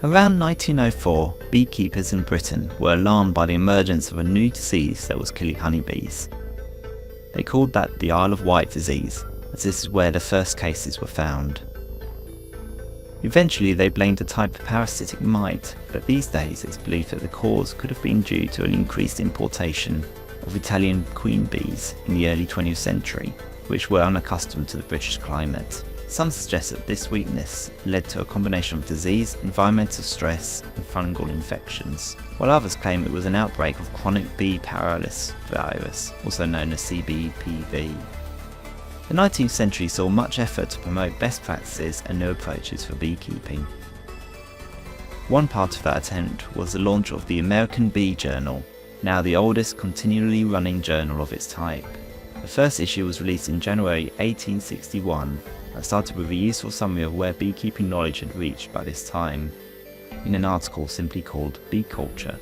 Around 1904, beekeepers in Britain were alarmed by the emergence of a new disease that was killing honeybees. They called that the Isle of Wight disease, as this is where the first cases were found. Eventually they blamed a type of parasitic mite, but these days it's believed that the cause could have been due to an increased importation of Italian queen bees in the early 20th century, which were unaccustomed to the British climate. Some suggest that this weakness led to a combination of disease, environmental stress and fungal infections, while others claim it was an outbreak of chronic bee paralysis virus, also known as CBPV. The 19th century saw much effort to promote best practices and new approaches for beekeeping. One part of that attempt was the launch of the American Bee Journal, now the oldest continually running journal of its type. The first issue was released in January 1861 and started with a useful summary of where beekeeping knowledge had reached by this time, in an article simply called Bee Culture.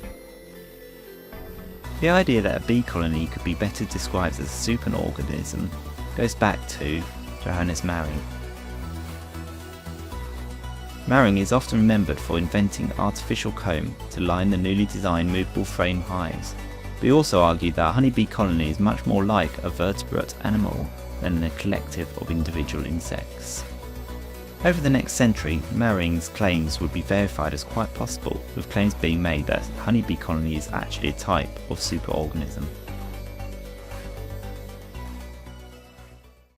The idea that a bee colony could be better described as a superorganism goes back to Johannes Maring. Maring is often remembered for inventing artificial comb to line the newly designed movable frame hives, but he also argued that a honeybee colony is much more like a vertebrate animal than a collective of individual insects. Over the next century, Maring's claims would be verified as quite possible, with claims being made that a honeybee colony is actually a type of superorganism.